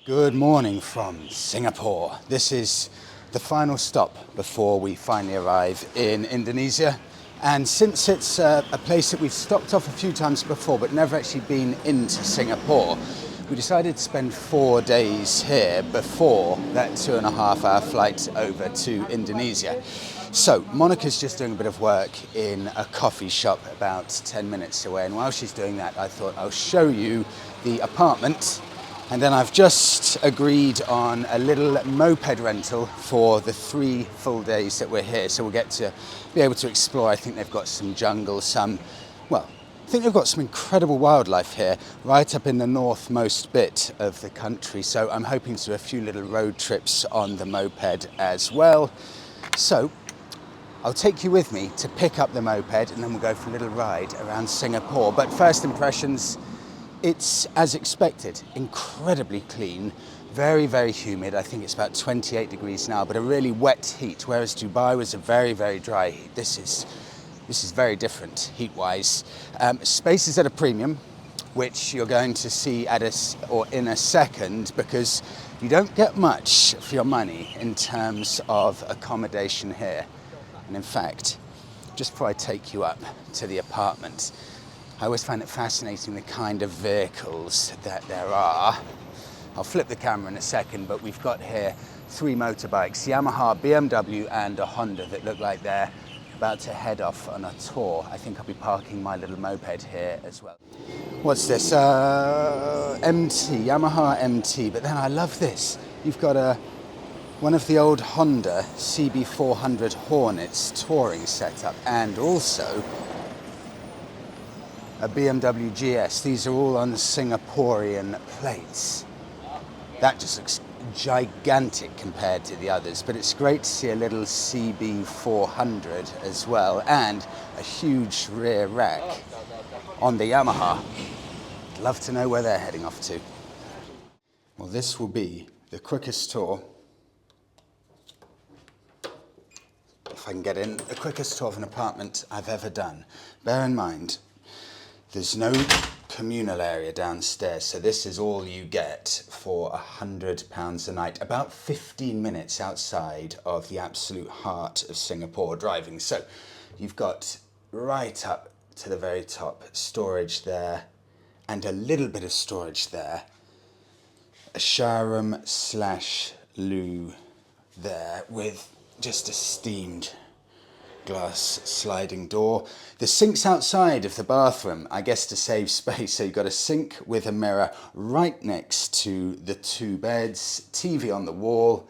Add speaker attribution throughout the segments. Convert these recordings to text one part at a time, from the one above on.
Speaker 1: Good morning from Singapore. This is the final stop before we finally arrive in Indonesia. And since it's a place that we've stopped off a few times before but never actually been into Singapore, we decided to spend 4 days here before that 2.5-hour flight over to Indonesia. So Monika's just doing a bit of work in a coffee shop about 10 minutes away, and while she's doing that I thought I'll show you the apartment. And then I've just agreed on a little moped rental for the 3 full days that we're here. So we'll get to be able to explore. I think they've got some jungle, I think they've got some incredible wildlife here, right up in the northmost bit of the country. So I'm hoping to do a few little road trips on the moped as well. So I'll take you with me to pick up the moped and then we'll go for a little ride around Singapore. But first impressions, it's, as expected, incredibly clean, very, very humid. I think it's about 28 degrees now, but a really wet heat, whereas Dubai was a very, very dry heat. This is very different heat-wise. Space is at a premium, which you're going to see in a second, because you don't get much for your money in terms of accommodation here. And in fact, just before I take you up to the apartment, I always find it fascinating the kind of vehicles that there are. I'll flip the camera in a second, but we've got here 3 motorbikes, Yamaha, BMW and a Honda, that look like they're about to head off on a tour. I think I'll be parking my little moped here as well. What's this? MT, Yamaha MT, but then I love this. You've got one of the old Honda CB400 Hornets touring setup, and also a BMW GS. These are all on Singaporean plates. That just looks gigantic compared to the others, but it's great to see a little CB400 as well, and a huge rear rack on the Yamaha. I'd love to know where they're heading off to. Well, this will be the quickest tour, if I can get in, the quickest tour of an apartment I've ever done. Bear in mind, there's no communal area downstairs, so this is all you get for £100 a night, about 15 minutes outside of the absolute heart of Singapore driving. So you've got right up to the very top storage there, and a little bit of storage there, a shower room / loo there with just a steamed glass sliding door. The sink's outside of the bathroom, I guess to save space, so you've got a sink with a mirror right next to the 2 beds, TV on the wall,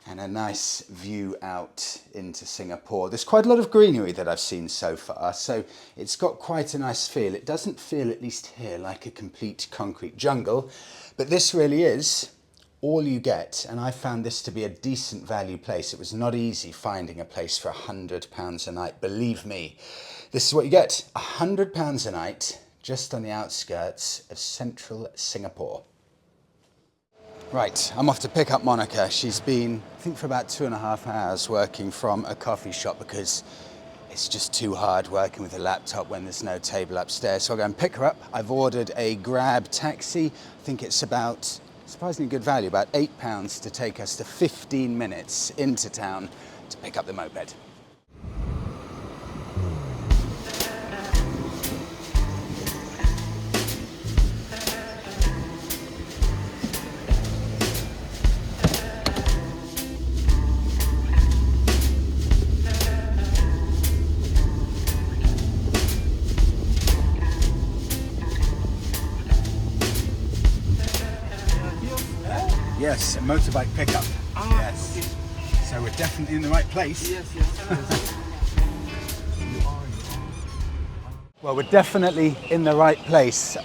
Speaker 1: and a nice view out into Singapore. There's quite a lot of greenery that I've seen so far, so it's got quite a nice feel. It doesn't feel, at least here, like a complete concrete jungle, but this really is all you get, and I found this to be a decent value place. It was not easy finding a place for £100 a night, believe me. This is what you get, £100 a night, just on the outskirts of central Singapore. Right, I'm off to pick up Monika. She's been, I think, for about 2.5 hours working from a coffee shop because it's just too hard working with a laptop when there's no table upstairs. So I'll go and pick her up. I've ordered a Grab taxi. I think it's about surprisingly good value, about £8 to take us to 15 minutes into town to pick up the moped. Yes, a motorbike pickup. Yes. Okay. So we're definitely in the right place.
Speaker 2: Yes.
Speaker 1: Well, we're definitely in the right place.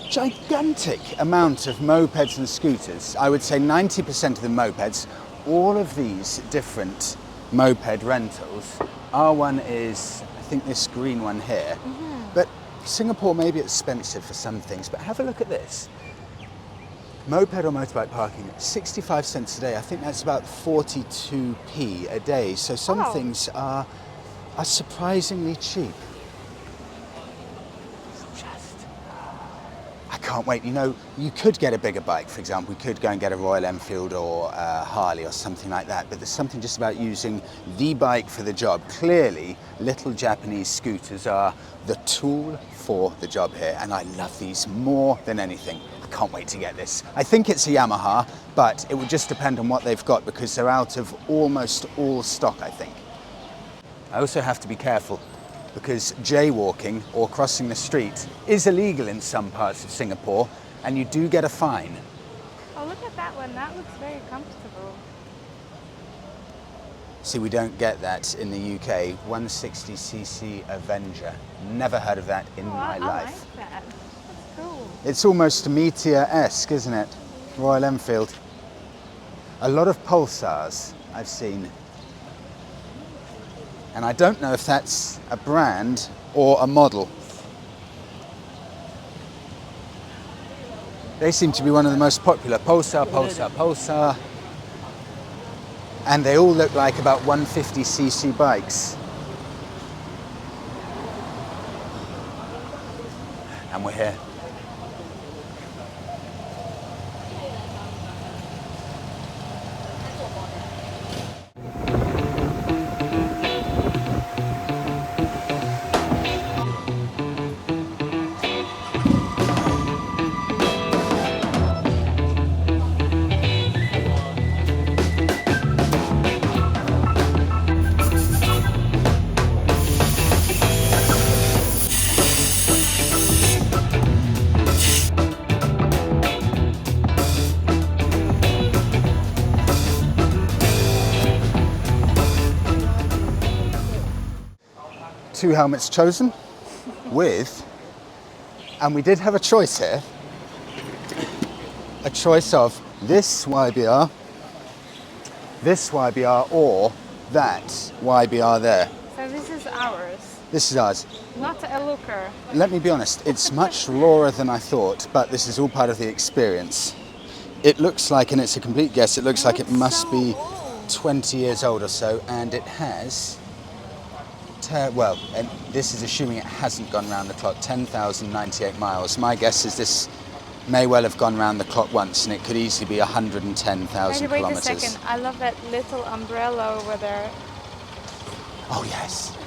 Speaker 1: Gigantic amount of mopeds and scooters. I would say 90% of the mopeds. All of these different moped rentals. Our one is, I think, this green one here. Mm-hmm. But Singapore may be expensive for some things, but have a look at this. Moped or motorbike parking, 65 cents a day. I think that's about 42p a day. So some things are surprisingly cheap. I can't can't wait. You know, you could get a bigger bike, for example. We could go and get a Royal Enfield or a Harley or something like that, but there's something just about using the bike for the job. Clearly, little Japanese scooters are the tool for the job here, and I love these more than anything. I can't wait to get this. I think it's a Yamaha, but it would just depend on what they've got because they're out of almost all stock, I think. I also have to be careful because jaywalking or crossing the street is illegal in some parts of Singapore, and you do get a fine.
Speaker 2: Oh, look at that one. That looks very comfortable.
Speaker 1: See, we don't get that in the UK. 160cc Avenger. Never heard of that in my life.
Speaker 2: I like that. That's cool.
Speaker 1: It's almost Meteor-esque, isn't it? Royal Enfield. A lot of Pulsars I've seen. And I don't know if that's a brand or a model. They seem to be one of the most popular. Pulsar, Pulsar, Pulsar. And they all look like about 150cc bikes. And we're here. Two helmets chosen with, and we did have a choice here, a choice of this YBR or that YBR there.
Speaker 2: So this is ours,
Speaker 1: This is ours.
Speaker 2: not a looker.
Speaker 1: Let me be honest, it's much rawer than I thought, but this is all part of the experience. It looks like, and it's a complete guess, it looks like it must be 20 years old or so, and it has, well, and this is assuming it hasn't gone round the clock, 10,098 miles. My guess is this may well have gone round the clock once, and it could easily be 110,000
Speaker 2: Wait
Speaker 1: kilometers.
Speaker 2: a second, I love that little umbrella over there.
Speaker 1: Oh yes,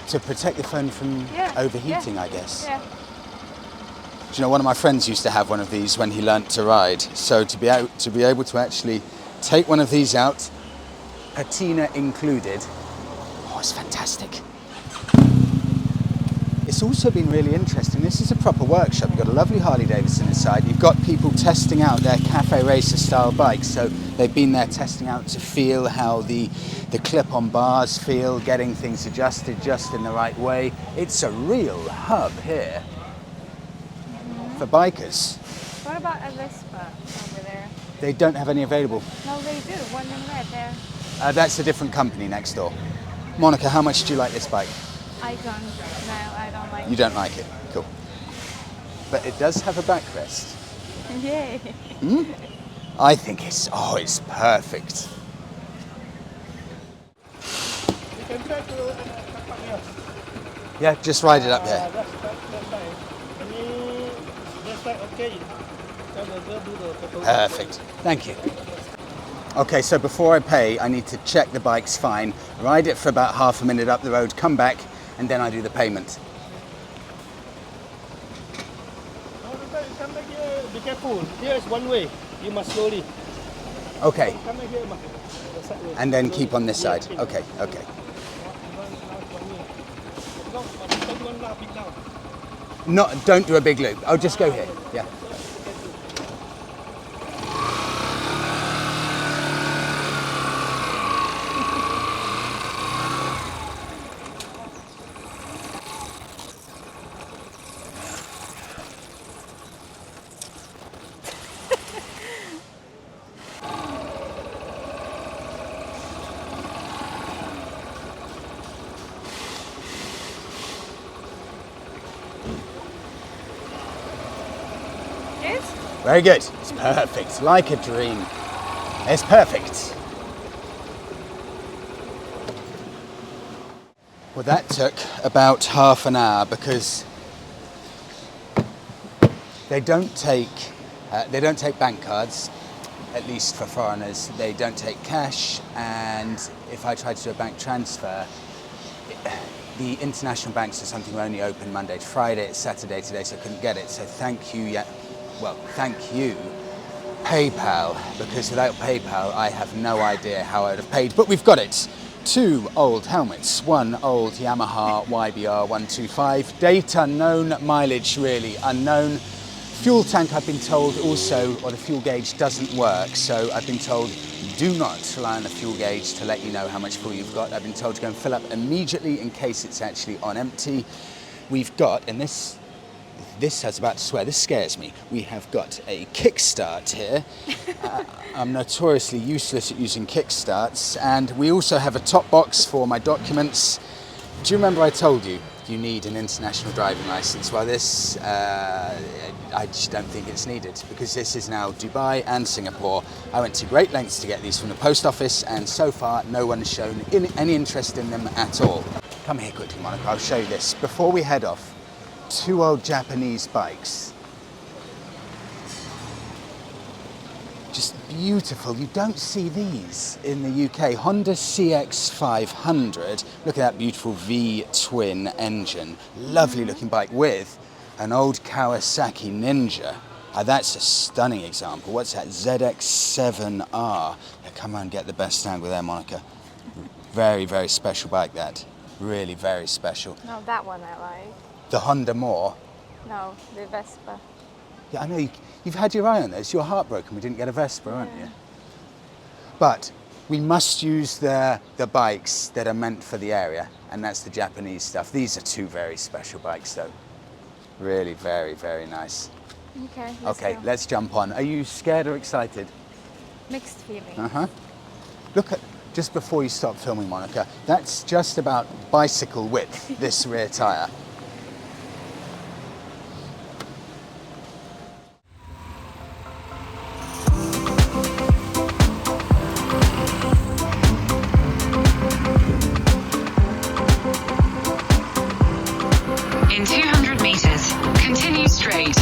Speaker 1: to protect the phone from overheating, I guess.
Speaker 2: Yeah.
Speaker 1: Do you know, one of my friends used to have one of these when he learnt to ride. So to be able to actually take one of these out, patina included, oh, it's fantastic. It's also been really interesting. This is a proper workshop. You've got a lovely Harley Davidson inside. You've got people testing out their cafe racer style bikes. So they've been there testing out to feel how the clip-on bars feel, getting things adjusted just in the right way. It's a real hub here for bikers.
Speaker 2: What about a Vespa over there?
Speaker 1: They don't have any available.
Speaker 2: No, they do. One in red there.
Speaker 1: That's a different company next door. Monica, how much do you like this bike?
Speaker 2: I don't like
Speaker 1: You don't like it? Cool. But it does have a backrest.
Speaker 2: Yay.
Speaker 1: I think it's perfect.
Speaker 3: You can try to
Speaker 1: Yeah, just ride it up here.
Speaker 3: That's fine. That's like okay. Tell the girl do the photo.
Speaker 1: Perfect. Thank you. Okay, so before I pay, I need to check the bike's fine, ride it for about half a minute up the road, come back, and then I do the payment.
Speaker 3: Come back here. Be careful. Here is one way. You must slowly.
Speaker 1: Okay,
Speaker 3: Come back here, the side way.
Speaker 1: and then keep on this side. Okay, okay. No, don't do a big loop. I'll just go here. Yeah. Very good. It's perfect. Like a dream. It's perfect. Well, that took about half an hour because They don't take bank cards, at least for foreigners. They don't take cash, and if I tried to do a bank transfer, the international banks or something were only open Monday to Friday. It's Saturday today, so I couldn't get it. So thank you, PayPal, because without PayPal, I have no idea how I would have paid. But we've got it. 2 old helmets, 1 old Yamaha YBR 125. Date unknown, mileage really unknown. Fuel tank, I've been told also, or the fuel gauge doesn't work. So I've been told, do not rely on the fuel gauge to let you know how much fuel you've got. I've been told to go and fill up immediately in case it's actually on empty. We've got, and this I was about to swear, this scares me. We have got a kickstart here. I'm notoriously useless at using kickstarts. And we also have a top box for my documents. Do you remember I told you you need an international driving license? Well, this, I just don't think it's needed, because this is now Dubai and Singapore. I went to great lengths to get these from the post office, and so far no one has shown any interest in them at all. Come here quickly, Monika, I'll show you this. Before we head off, 2 old Japanese bikes. Just beautiful. You don't see these in the UK. Honda CX500. Look at that beautiful V-twin engine. Lovely looking bike with an old Kawasaki Ninja. That's a stunning example. What's that? ZX7R. Yeah, come on, get the best angle there, Monika. Very, very special bike, that. Really very special.
Speaker 2: No, that one I like.
Speaker 1: The Honda more.
Speaker 2: No, the Vespa.
Speaker 1: Yeah, I know you've had your eye on this. You're heartbroken we didn't get a Vespa, aren't you? But we must use the bikes that are meant for the area, and that's the Japanese stuff. These are 2 very special bikes, though. Really very, very nice.
Speaker 2: Okay,
Speaker 1: let's jump on. Are you scared or excited?
Speaker 2: Mixed feelings.
Speaker 1: Look at, just before you stop filming, Monika, that's just about bicycle width, this rear tyre.
Speaker 4: In 200 meters, continue straight.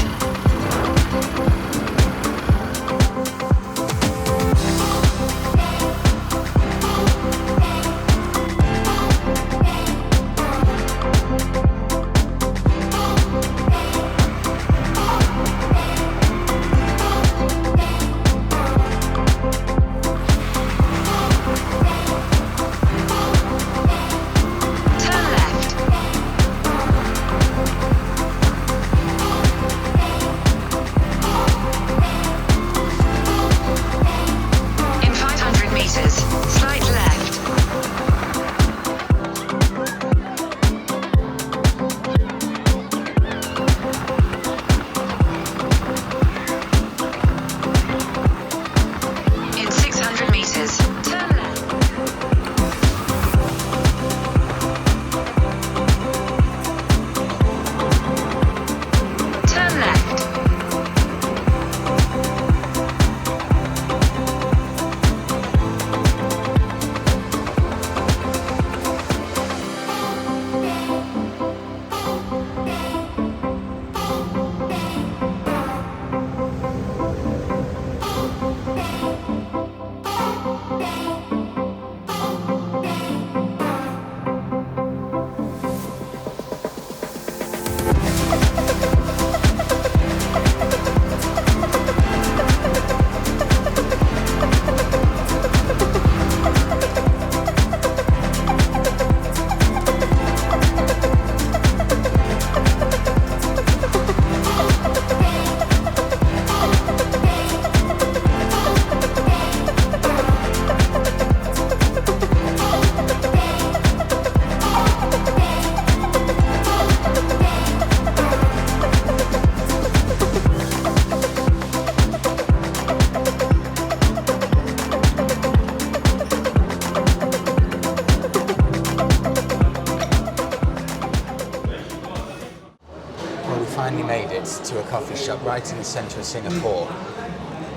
Speaker 1: finally made it to a coffee shop right in the centre of Singapore.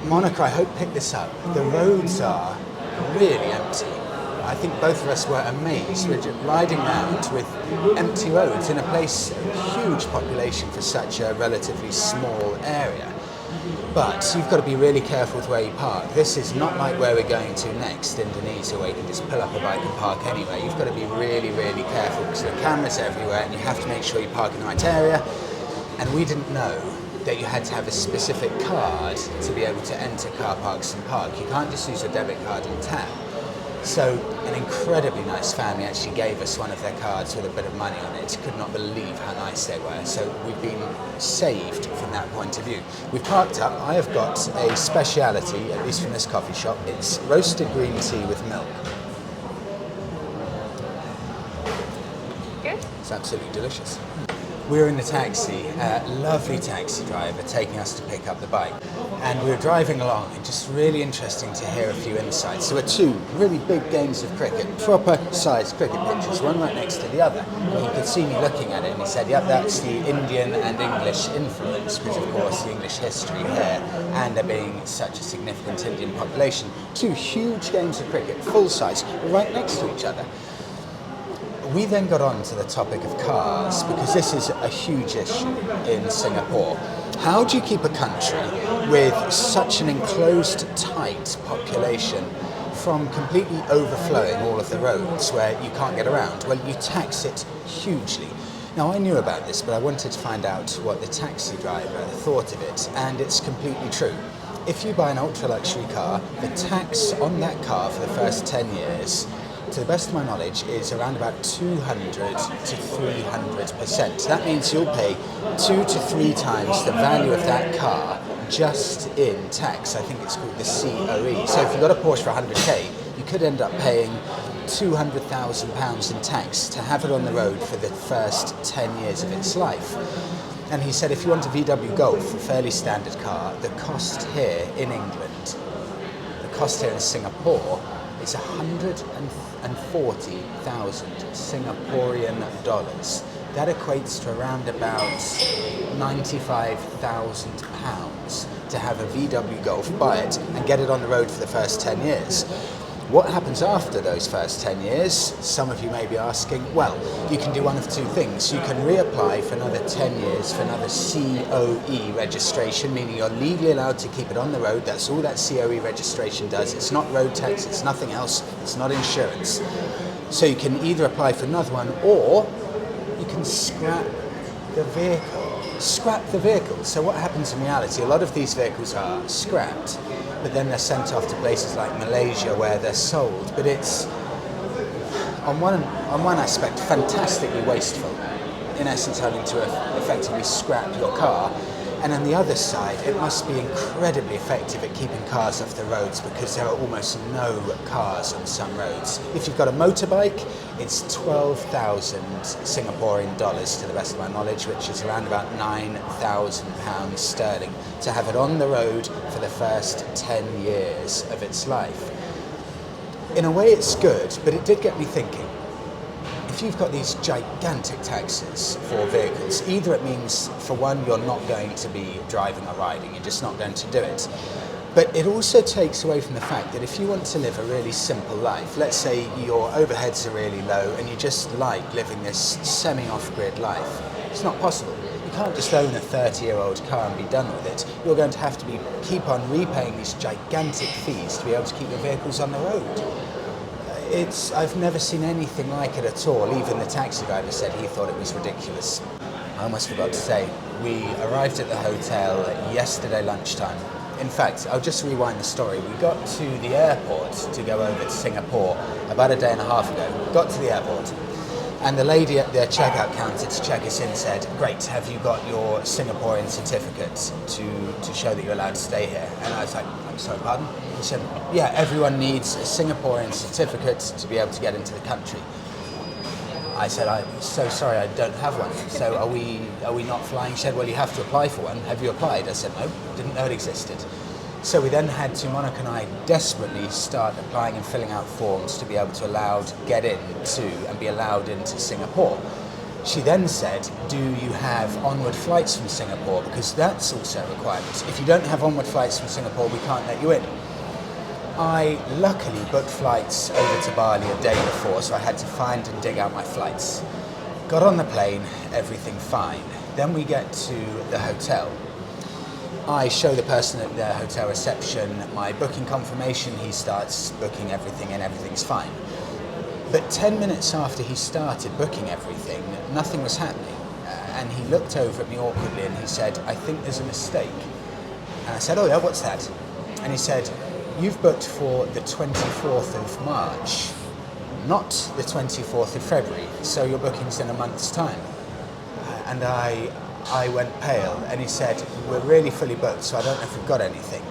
Speaker 1: Monika, I hope picked this up. The roads are really empty. I think both of us were amazed. We're just riding around with empty roads in a place, huge population for such a relatively small area. But you've got to be really careful with where you park. This is not like where we're going to next, Indonesia, where you can just pull up a bike and park anywhere. You've got to be really, really careful because there are cameras everywhere and you have to make sure you park in the right area. And we didn't know that you had to have a specific card to be able to enter car parks and park. You can't just use your debit card and tap. So an incredibly nice family actually gave us one of their cards with a bit of money on it. Could not believe how nice they were. So we've been saved from that point of view. We've parked up. I have got a speciality, at least from this coffee shop. It's roasted green tea with milk.
Speaker 2: Good.
Speaker 1: It's absolutely delicious. We were in the taxi, lovely taxi driver taking us to pick up the bike. And we were driving along and just really interesting to hear a few insights. There were two really big games of cricket, proper sized cricket pitches, one right next to the other. And he could see me looking at it and he said, yep, that's the Indian and English influence, because of course the English history here and there being such a significant Indian population. Two huge games of cricket, full size, right next to each other. We then got on to the topic of cars, because this is a huge issue in Singapore. How do you keep a country with such an enclosed, tight population from completely overflowing all of the roads where you can't get around? Well, you tax it hugely. Now, I knew about this, but I wanted to find out what the taxi driver thought of it, and it's completely true. If you buy an ultra-luxury car, the tax on that car for the first 10 years, to the best of my knowledge, is around about 200 to 300%. That means you'll pay 2 to 3 times the value of that car just in tax. I think it's called the COE. So if you've got a Porsche for 100k, you could end up paying £200,000 in tax to have it on the road for the first 10 years of its life. And he said if you want a VW Golf, a fairly standard car, the cost here in England, the cost here in Singapore, is 140,000 Singaporean dollars. That equates to around about £95,000 to have a VW Golf, buy it and get it on the road for the first 10 years. What happens after those first 10 years? Some of you may be asking, well, you can do one of two things. You can reapply for another 10 years for another COE registration, meaning you're legally allowed to keep it on the road. That's all that COE registration does. It's not road tax, it's nothing else, it's not insurance. So you can either apply for another one, or you can scrap the vehicle. Scrap the vehicle. So what happens in reality, a lot of these vehicles are scrapped, but then they're sent off to places like Malaysia where they're sold. But it's, on one aspect, fantastically wasteful, in essence having to effectively scrap your car. And on the other side, it must be incredibly effective at keeping cars off the roads, because there are almost no cars on some roads. If you've got a motorbike, it's 12,000 Singaporean dollars to the best of my knowledge, which is around about £9,000 sterling, to have it on the road for the first 10 years of its life. In a way it's good, but it did get me thinking. If you've got these gigantic taxes for vehicles, either it means, for one, you're not going to be driving or riding, you're just not going to do it. But it also takes away from the fact that if you want to live a really simple life, let's say your overheads are really low and you just like living this semi-off-grid life, it's not possible. You can't just own a 30-year-old car and be done with it. You're going to have to keep on repaying these gigantic fees to be able to keep your vehicles on the road. I've never seen anything like it at all. Even the taxi driver said he thought it was ridiculous. I almost forgot to say, we arrived at the hotel yesterday lunchtime. In fact, I'll just rewind the story. We got to the airport to go over to Singapore about a day and a half ago. Got to the airport, and the lady at the checkout counter to check us in said, great, have you got your Singaporean certificate to show that you're allowed to stay here? And I was like, I'm sorry, pardon? He said, yeah, everyone needs a Singaporean certificate to be able to get into the country. I said, I'm so sorry, I don't have one. So are we not flying? She said, well, you have to apply for one. Have you applied? I said, no, didn't know it existed. So we then had to, Monika and I, desperately start applying and filling out forms to be able to get into and be allowed into Singapore. She then said, do you have onward flights from Singapore? Because that's also a requirement. If you don't have onward flights from Singapore, we can't let you in. I luckily booked flights over to Bali a day before, so I had to find and dig out my flights. Got on the plane, everything fine. Then we get to the hotel. I show the person at the hotel reception my booking confirmation. He starts booking everything and everything's fine. But 10 minutes after he started booking everything, nothing was happening. And he looked over at me awkwardly and he said, "I think there's a mistake." And I said, "Oh yeah, what's that?" And he said, "You've booked for the 24th of March, not the 24th of February, so your booking's in a month's time." And I went pale, and he said, "We're really fully booked, so I don't know if we've got anything."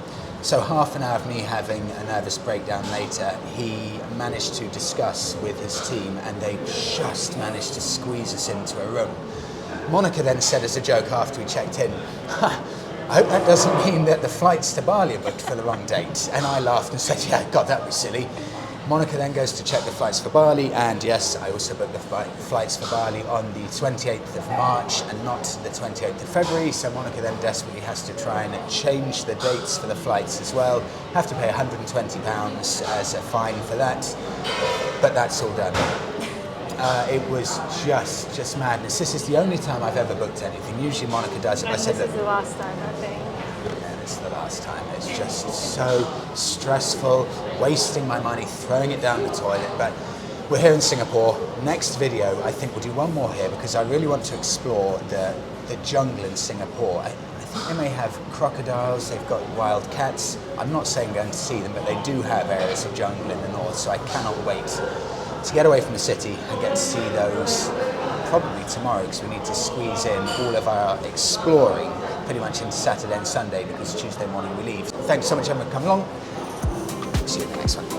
Speaker 1: So half an hour of me having a nervous breakdown later, he managed to discuss with his team, and they just managed to squeeze us into a room. Monika then said as a joke after we checked in, "I hope that doesn't mean that the flights to Bali are booked for the wrong date." And I laughed and said, "Yeah, God, that was silly." Monika then goes to check the flights for Bali, and yes, I also booked the flights for Bali on the 28th of March and not the 28th of February, so Monika then desperately has to try and change the dates for the flights as well. Have to pay £120 as a fine for that, but that's all done. It was just madness. This is the only time I've ever booked anything. Usually Monika does it.
Speaker 2: And this is the last time, I think.
Speaker 1: Yeah, this is the last time. It's just so stressful, wasting my money, throwing it down the toilet. But we're here in Singapore. Next video, I think we'll do one more here because I really want to explore the jungle in Singapore. I think they may have crocodiles, they've got wild cats. I'm not saying going to see them, but they do have areas of jungle in the north, so I cannot wait to get away from the city and get to see those probably tomorrow, because we need to squeeze in all of our exploring pretty much into Saturday and Sunday because Tuesday morning we leave. Thanks so much everyone for coming along. See you in the next one.